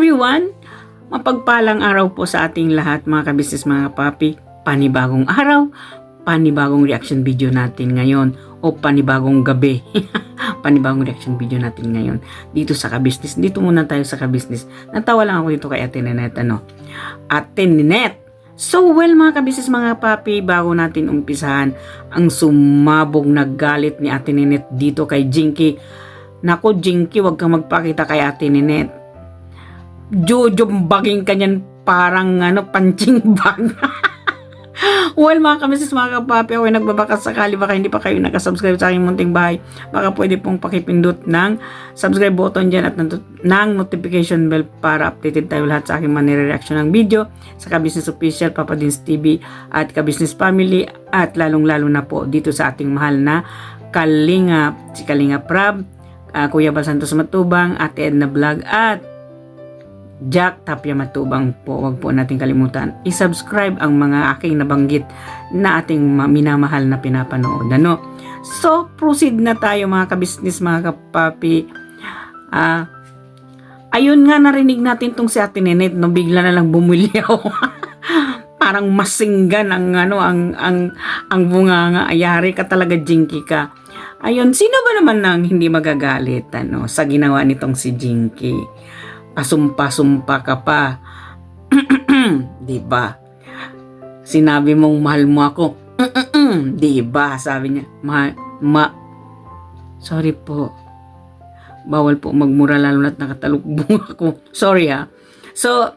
everyone! Mapagpalang araw po sa ating lahat mga kabisnes mga papi. Panibagong araw, panibagong reaction video natin ngayon o panibagong gabi. Panibagong reaction video natin ngayon dito sa kabisnes. Dito muna tayo sa kabisnes. Natawa lang ako dito kay Ate Ninette. Ate Ninette! So well mga kabisnes mga papi, bago natin umpisahan ang sumabog na galit ni Ate Ninette dito kay Jinky. Nako Jinky, wag kang magpakita kay Ate Ninette. Jojombaging kanyan parang punching bag. Well mga kabisnes mga kapapi, ako ay nagbabakas sakali baka hindi pa kayo nakasubscribe sa aking munting bahay. Baka pwede pong pakipindot ng subscribe button dyan at ng notification bell para updated tayo lahat sa aking manire-reaction ng video sa Kabisnes Official, Papa Dins TV at Kabisnes Family at lalong-lalo na po dito sa ating mahal na Kalingap, si Kalingap Prab, Kuya Bal Santos Matubang, Ate Edna Vlog at Jack Tapia Matubang po. Huwag po natin kalimutan i-subscribe ang mga aking nabanggit na ating minamahal na pinapanood. So, proceed na tayo mga kabisnes mga kapapi. Ayun nga, narinig natin tong si Ate Ninette, bigla na lang bumulyaw. Parang masinggan ang bunganga. Ayari ka talaga, Jinky ka. Ayun, sino ba naman nang hindi magagalit sa ginawa nitong si Jinky? Pasumpa-sumpa ka pa. Diba? Sinabi mong mahal mo ako. Diba? Sabi niya, sorry po. Bawal po magmura lalo na't nakatalukbong ako. Sorry ha. So,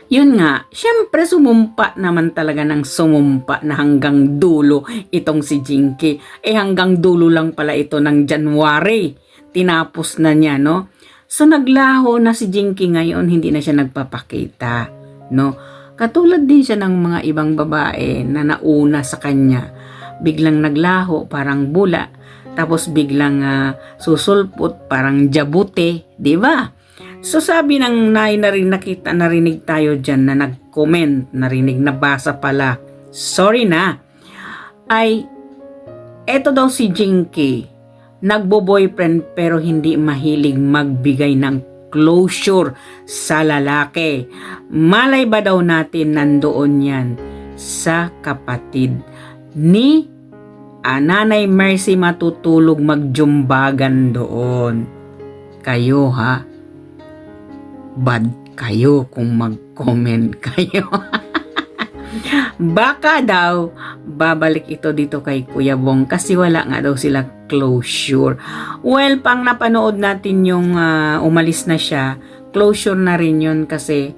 yun nga, syempre sumumpa naman talaga ng sumumpa na hanggang dulo itong si Jinky. Hanggang dulo lang pala ito ng January. Tinapos na niya, no? So naglaho na si Jinky ngayon, hindi na siya nagpapakita, no? Katulad din siya ng mga ibang babae na nauna sa kanya. Biglang naglaho, parang bula, tapos biglang susulpot, parang jabute, di ba? So sabi ng narinig tayo dyan na nag-comment, narinig, nabasa pala, sorry na, ay eto daw si Jinky, nagbo-boyfriend pero hindi mahilig magbigay ng closure sa lalaki. Malay ba daw natin nandoon yan sa kapatid ni Nanay Mercy matutulog magjumbagan doon. Kayo ha? Bad kayo kung mag-comment kayo. Baka daw babalik ito dito kay Kuya Bong kasi wala nga daw sila closure. Well, pang napanood natin yung umalis na siya, closure na rin yun kasi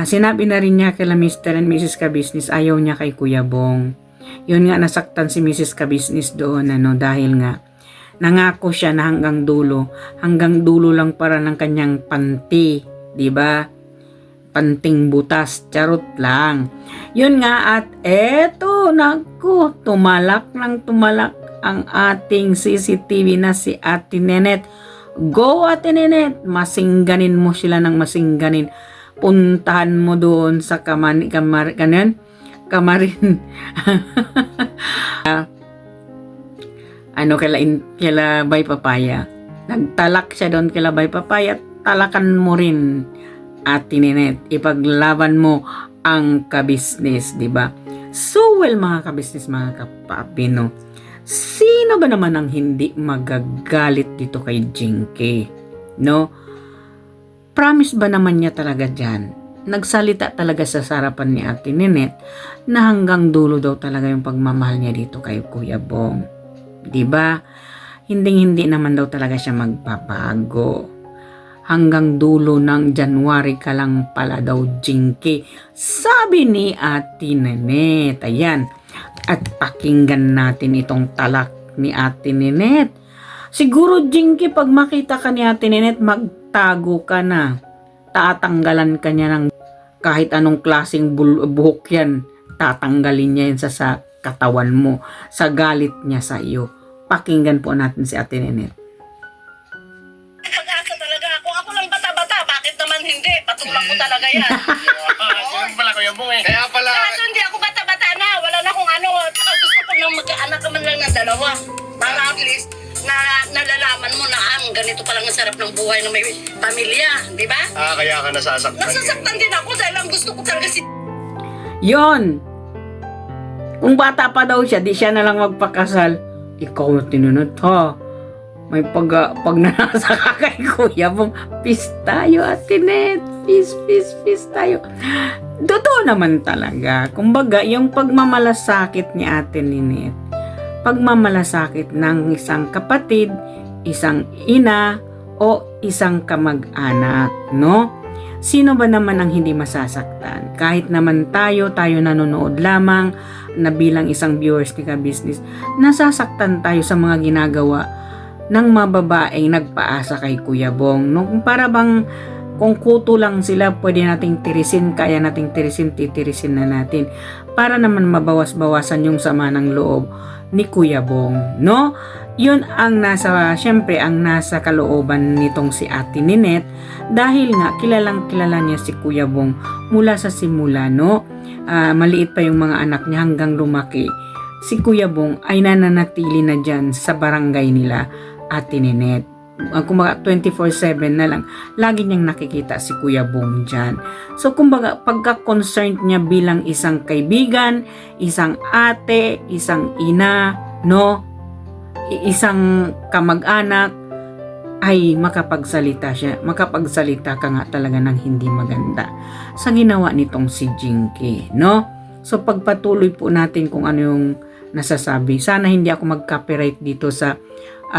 sinabi na rin niya kay Mr. and Mrs. Kabisnes ayaw niya kay Kuya Bong. Yun nga, nasaktan si Mrs. Kabisnes doon dahil nga nangako siya na hanggang dulo lang para ng kanyang panty, di ba? Panting butas, charot lang. Yun nga at eto, naku, tumalak ang ating CCTV na si Ate Ninette. Go Ate Ninette, masingganin mo sila ng masingganin. Puntahan mo doon sa kamarin. Kaila Bay Papaya. Nagtalak siya doon kaila Bay Papaya, talakan mo rin Ate Ninette, ipaglaban mo ang kabisnes, di ba? So well mga kabisnes, mga kapapi, no? Sino ba naman ang hindi magagalit dito kay Jinky, no? Promise ba naman niya talaga dyan? Nagsalita talaga sa sarapan ni Ate Ninette na hanggang dulo daw talaga yung pagmamahal niya dito kay Kuya Bong, di ba? Hindi naman daw talaga siya magbabago. Hanggang dulo ng January ka lang pala daw, Jinky. Sabi ni Ate Ninette. Ayan. At pakinggan natin itong talak ni Ate Ninette. Siguro, Jinky, pag makita ka ni Ate Ninette, magtago ka na. Tatanggalan ka niya ng kahit anong klaseng buhok yan. Tatanggalin niya yan sa katawan mo. Sa galit niya sa iyo. Pakinggan po natin si Ate Ninette. Hindi, patulak ko talaga yan. Yung pala Kuya Bong Kaya pala. Kaso hindi ako bata-bata na. Wala na akong Tsaka gusto ko nang magkaanak naman lang ng dalawa. Para at least, na nalalaman mo na ganito palang ang sarap ng buhay ng may pamilya, di ba? Kaya ka nasasaktan. Nasasaktan din ako dahil ang gusto ko talaga si Yon. Kung bata pa daw siya, di siya na lang magpakasal. Ikaw na tinunod ha. May pag nanasa ka kay Kuya Bong, peace tayo, Ate Net. Peace tayo. Totoo naman talaga. Kumbaga, yung pagmamalasakit ni Ate Ninette, pagmamalasakit ng isang kapatid, isang ina, o isang kamag-anak, no? Sino ba naman ang hindi masasaktan? Kahit naman tayo nanonood lamang na bilang isang viewers ni Ka-Business, nasasaktan tayo sa mga ginagawa ng mga babaeng nagpaasa kay Kuya Bong. No? Para bang kung kuto lang sila, pwede nating tirisin, kaya nating titirisin na natin. Para naman mabawas-bawasan yung sama ng loob ni Kuya Bong. No? Yun ang syempre ang nasa kalooban nitong si Ate Ninette, dahil nga kilalang kilala niya si Kuya Bong mula sa simula, no? Maliit pa yung mga anak niya hanggang lumaki. Si Kuya Bong ay nananatili na dyan sa barangay nila, Ate Ninette. Kumbaga 24/7 na lang, lagi niyang nakikita si Kuya Bong dyan. So kumbaga pagka-concerned niya bilang isang kaibigan, isang ate, isang ina, no? Isang kamag-anak, ay makapagsalita ka nga talaga ng hindi maganda sa ginawa nitong si Jinky, no? So pagpatuloy po natin kung ano yung nasasabi. Sana hindi ako mag-copyright dito sa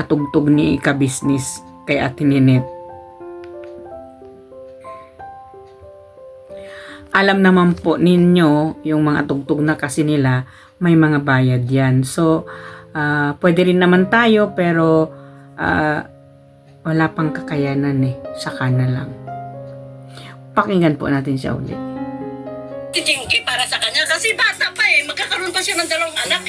tugtog ni Ka-Business kay Ate Ninette. Alam naman po ninyo yung mga tugtog na kasi nila may mga bayad yan. So pwede rin naman tayo, pero wala pang kakayanan saka na lang. Pakinggan po natin siya ulit. si Jinky para sa kanya kasi bata pa magkakaroon pa siya ng 2 anak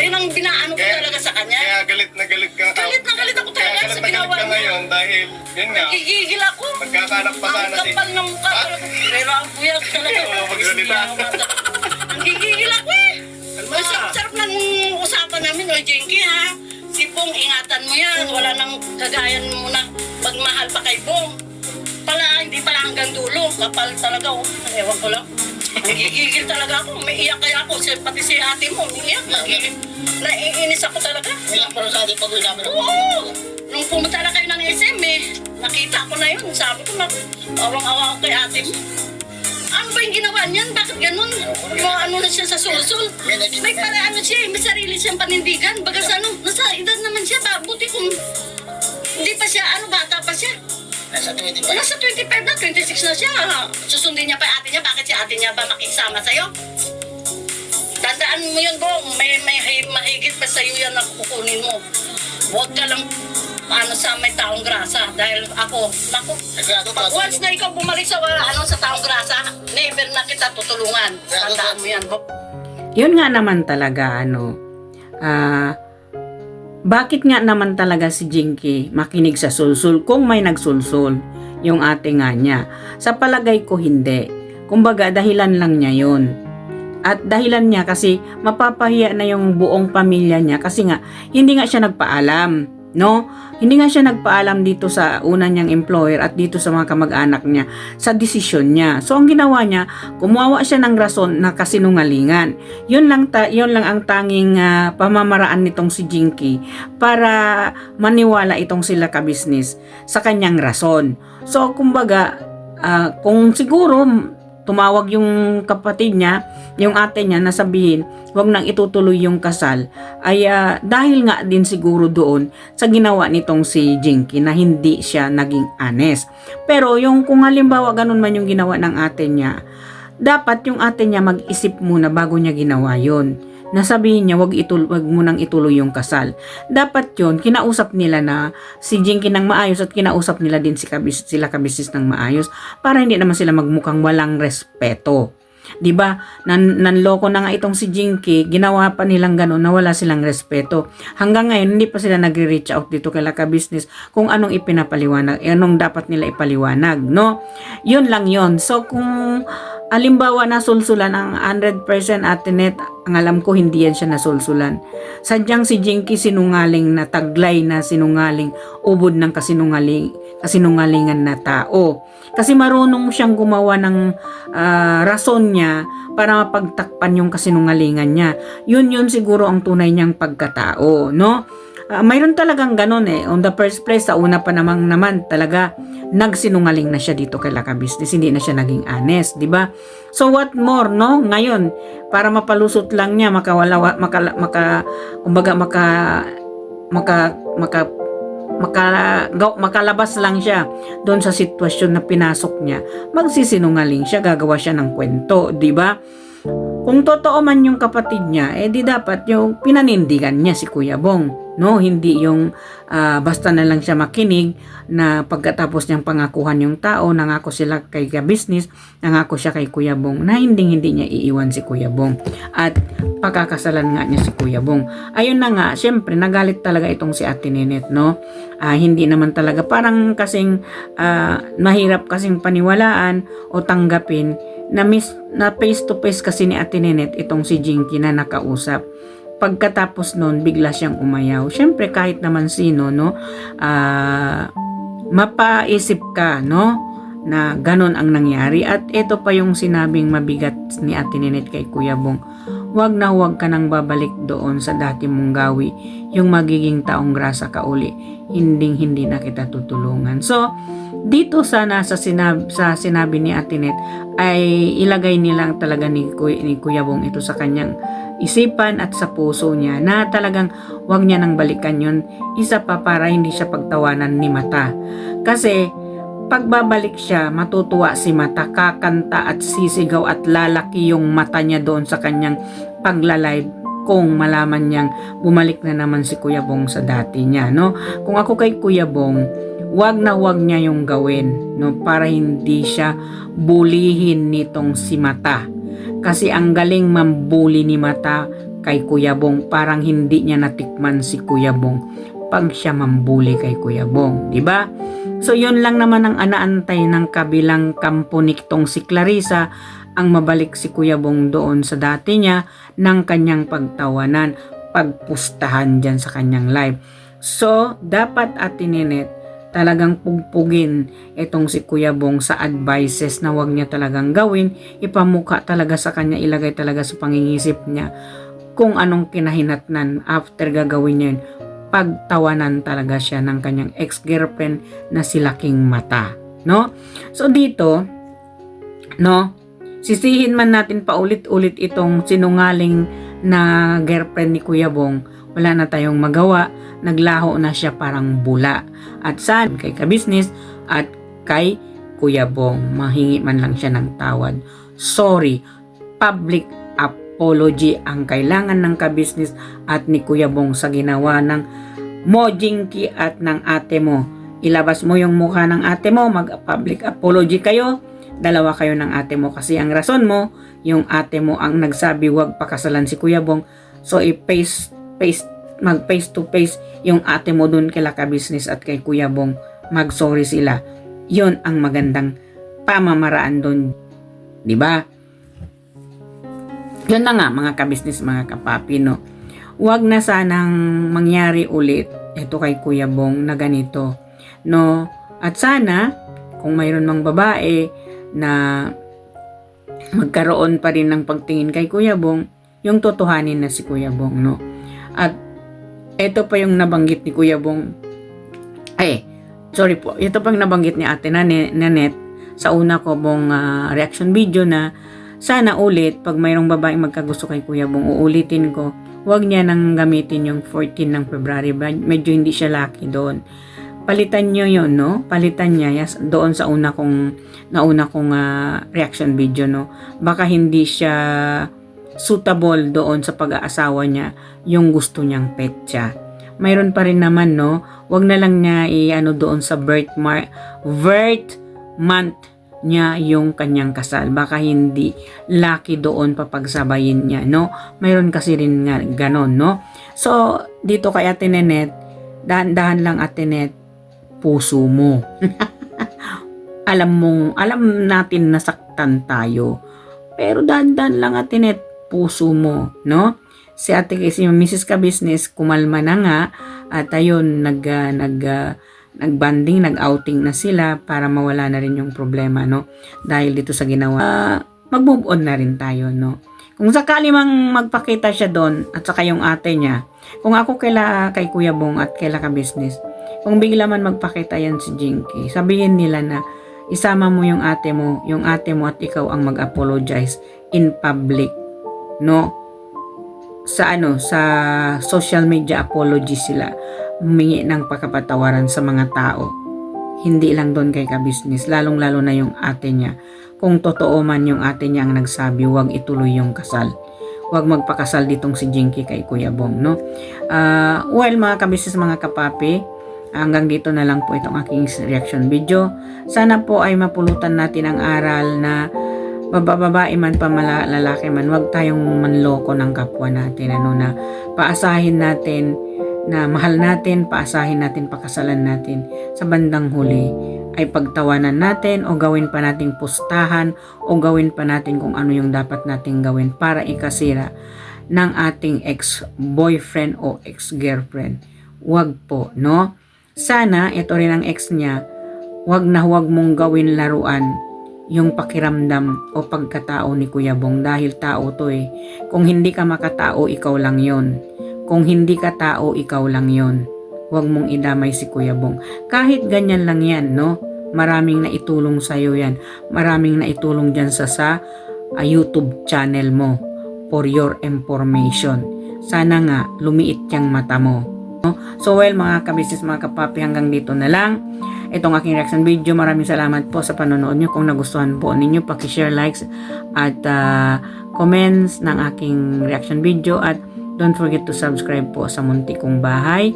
Ayun ang binaano ko talaga sa kanya. Kaya galit na galit ka. Galit na galit ako talaga sa ginawa niya. Ngayon dahil, yun nga, gigigil ako. magkakanak pa sana Ang kapal ng mukha talaga. Pero ang buyag talaga. Oo, magsalita. Ang gigigil ako Ang sarap ng usapan namin, Jinky ha. Si Bong, ingatan mo yan. Wala nang kagayan mo na magmahal pa kay Bong. Hindi pala hanggang dulo. Kapal talaga Ewan ko lang. Nagigigil talaga ako. May iyak kaya ako. Pati si ate mo, umiiyak. Naiinis ako talaga. Ilang pa sa ating pag-uwi namin. Oo! Nung pumunta na kayo ng SM nakita ko na yun. Sabi ko, awang-awa ako kay ate mo. Ano ba yung ginawa niyan? Bakit ganun? Ano na siya sa sulsul? May paraan siya may sarili siyang panindigan. Bagas nasa edad naman siya. Buti kung hindi pa siya, bata pa siya. Nasa 25 na, 26 na siya. Susundin niya pa yung ate niya. Bakit si ate niya ba makisama sa'yo? Tandaan mo yun, Bong. May mahigit pa sa'yo yan na kukunin mo. Huwag ka lang sa may taong grasa. Dahil ako, pag once na ikaw bumalik sa sa taong grasa, never na kita tutulungan. Tandaan mo yan, Bong. Yun nga naman talaga, bakit nga naman talaga si Jinky makinig sa sulsul kung may nagsulsul yung ate nga niya? Sa palagay ko hindi. Kumbaga dahilan lang niya yun. At dahilan niya kasi mapapahiya na yung buong pamilya niya kasi nga hindi nga siya nagpaalam. No? Hindi nga siya nagpaalam dito sa una niyang employer at dito sa mga kamag-anak niya sa desisyon niya. So ang ginawa niya, kumuha siya ng rason na kasinungalingan. Yun lang ang tanging pamamaraan nitong si Jinky para maniwala itong sila Ka-Business sa kanyang rason. So kumbaga, kung siguro tumawag yung kapatid niya, yung ate niya, na sabihin wag nang itutuloy yung kasal, ay dahil nga din siguro doon sa ginawa nitong si Jinky na hindi siya naging honest. Pero yung kung halimbawa ganun man yung ginawa ng ate niya, dapat yung ate niya mag-isip muna bago niya ginawa yon. Nasabihin niya wag munang ituloy yung kasal. Dapat yon kinausap nila na si Jinky ng maayos at kinausap nila din sila Ka-Business ng maayos para hindi naman sila magmukhang walang respeto. 'Di ba? Nanloko na nga itong si Jinky, ginawa pa nilang gano'n na wala silang respeto. Hanggang ngayon hindi pa sila nagre-reach out dito kay Ka-Business kung anong ipinapaliwanag, anong dapat nila ipaliwanag, no? 'Yun lang 'yon. So kung halimbawa na sulsulan ang 100% Ate Net ang alam ko hindi yan siya nasulsulan. Sadyang si Jinky sinungaling na taglay na sinungaling, ubod ng kasinungalingan na tao. Kasi marunong siyang gumawa ng rason niya para mapagtakpan yung kasinungalingan niya. Yun siguro ang tunay niyang pagkatao, no? Mayroon talagang ganun eh. On the first place, sa una pa naman talaga nagsinungaling na siya dito kay Laka Business. Hindi na siya naging honest, di ba? So what more, no? Ngayon, para mapalusot lang niya, makalabas lang siya doon sa sitwasyon na pinasok niya, magsisinungaling siya, gagawa siya ng kwento, di ba? Kung totoo man yung kapatid niya, di dapat yung pinanindigan niya si Kuya Bong. No, hindi yung basta na lang siya makinig na pagkatapos niyang pangakuhan yung tao, nangako sila kay ka-business, nangako siya kay Kuya Bong na hindi niya iiwan si Kuya Bong. At pagkakasalan nga niya si Kuya Bong. Ayun na nga, syempre nagalit talaga itong si Ate Nenet, no? Hindi naman talaga, parang kasing mahirap kasing paniwalaan o tanggapin na face to face kasi ni Ate Nenet itong si Jinky na nakausap. Pagkatapos nun, bigla siyang umayaw. Siyempre, kahit naman sino, no, mapaisip ka, no, na ganon ang nangyari. At ito pa yung sinabing mabigat ni Ate Nenet kay Kuya Bong. Huwag ka nang babalik doon sa dati mong gawi, yung magiging taong grasa ka uli. Hindi na kita tutulungan. So, dito sana sa sinabi ni Ate Net ay ilagay nilang talaga ni Kuya Bong ito sa kanyang isipan at sa puso niya na talagang wag niya nang balikan yun. Isa pa para hindi siya pagtawanan ni Mata. Kasi pagbabalik siya, matutuwa si Mata, kakanta at sisigaw at lalaki yung mata niya doon sa kanyang paglalive kung malaman niyang bumalik na naman si Kuya Bong sa dati niya, no? Kung ako kay Kuya Bong, wag niya yung gawin, no, para hindi siya bulihin nitong si Mata. Kasi ang galing mambuli ni Mata kay Kuya Bong, parang hindi niya natikman si Kuya Bong pag siya mambuli kay Kuya Bong, di ba? So yun lang naman ang anaantay ng kabilang kampo nitong si Clarissa, ang mabalik si Kuya Bong doon sa dati niya ng kanyang pagtawanan, pagpustahan dyan sa kanyang live. So dapat Ate Nenet talagang pugpugin itong si Kuya Bong sa advices na wag niya talagang gawin, ipamukha talaga sa kanya, ilagay talaga sa pangingisip niya kung anong kinahinatnan after gagawin niya yun. Pagtawanan talaga siya ng kanyang ex-girlfriend na si Laking Mata, no? So dito, no, sisihin man natin paulit-ulit itong sinungaling na girlfriend ni Kuya Bong, wala na tayong magawa, naglaho na siya parang bula. At saan? Kay ka-business at kay Kuya Bong, mahingi man lang siya ng tawad. Sorry, public apology ang kailangan ng ka-business at ni Kuya Bong sa ginawa ng mo, Jinky, at ng ate mo. Ilabas mo yung mukha ng ate mo, mag-public apology kayo, dalawa kayo ng ate mo, kasi ang rason mo, yung ate mo ang nagsabi wag pakasalan si Kuya Bong. So mag face to face yung ate mo dun kay Laka Business at kay Kuya Bong, mag-sorry sila. Yun ang magandang pamamaraan dun, di ba? Yun na nga mga ka-business, mga kapapi, no. Huwag na sanang mangyari ulit ito kay Kuya Bong na ganito, no. At sana kung mayroon mang babae na magkaroon pa rin ng pagtingin kay Kuya Bong, yung totohanin na si Kuya Bong, no. At ito pa yung nabanggit ni Kuya Bong. Ito pang nabanggit ni Ate Nenet sa una ko bong reaction video na sana ulit pag mayroong babaeng magkagusto kay Kuya Bong, uulitin ko, huwag niya nang gamitin yung 14 ng February. Medyo hindi siya lucky doon. Palitan niyo yun, no? Palitan niya doon sa nauna kong reaction video, no? Baka hindi siya suitable doon sa pag-aasawa niya, yung gusto niyang petsa. Mayroon pa rin naman, no? Wag na lang niya doon sa birth month niya yung kanyang kasal. Baka hindi lucky doon papagsabayin niya, no? Mayroon kasi rin nga ganon, no? So, dito kay Ate Nenet, dahan-dahan lang Ate Net, puso mo. Alam natin nasaktan tayo. Pero dahan-dahan lang Ate Net, puso mo, no? Si ate si Mrs. Ka-Business, kumalma na nga at ayun, nagbanding, nag-outing na sila para mawala na rin yung problema, no? Dahil dito sa ginawa, mag-move on na rin tayo, no? Kung sakali mang magpakita siya doon at saka yung ate niya, kung ako kay Kuya Bong at kaila Ka-Business, kung bigla man magpakita yan si Jinky, sabihin nila na isama mo yung ate mo at ikaw ang mag-apologize in public, no? Sa social media apology sila, humingi ng pagkapatawaran sa mga tao. Hindi lang doon kay Ka-Business, lalong-lalo na yung ate niya. Kung totoo man yung ate niya ang nagsabi, huwag ituloy yung kasal. Huwag magpakasal ditong si Jinky kay Kuya Bong, no? Well, mga Ka-Business, mga kapapi, hanggang dito na lang po itong aking reaction video. Sana po ay mapulutan natin ang aral na babae man pa lalaki man, huwag tayong manloko ng kapwa natin, na paasahin natin na mahal natin, paasahin natin, pakasalan natin, sa bandang huli ay pagtawanan natin o gawin pa nating pustahan o gawin pa natin kung ano yung dapat nating gawin para ikasira ng ating ex-boyfriend o ex-girlfriend. Huwag po, no? Sana ito rin ang ex niya, huwag mong gawin laruan yung pakiramdam o pagkatao ni Kuya Bong, dahil tao to eh. Kung hindi ka makatao, ikaw lang yon. Kung hindi ka tao, ikaw lang yon. Huwag mong idamay si Kuya Bong. Kahit ganyan lang yan, no? Maraming naitulong sa'yo yan. Maraming naitulong dyan sa YouTube channel mo for your information. Sana nga lumiit yung mata mo. No? So well, mga Ka-Business, mga kapapi, hanggang dito na lang itong aking reaction video. Maraming salamat po sa panonood nyo. Kung nagustuhan po ninyo, paki-share, likes at comments ng aking reaction video, at don't forget to subscribe po sa munti kong bahay,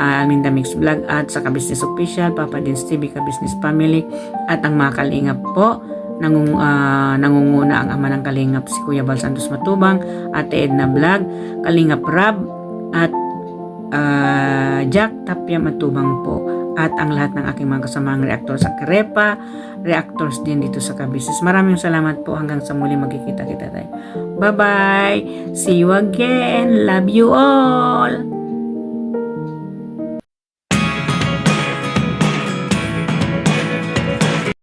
Alminda Mix Vlog, at sa Ka-Business Official, Papa Dins TV, Ka-Business Family, at ang mga kalingap po. Nangunguna ang ama ng kalingap, si Kuya Bal Santos Matubang, Ate Edna Vlog, Kalingap Rab, at Jack Tapia Matubang po, at ang lahat ng aking mga kasamaang reactors sa Karepa, reactors din dito sa Ka-Business. Maraming salamat po, hanggang sa muli magkikita-kita tayo. Bye-bye! See you again! Love you all!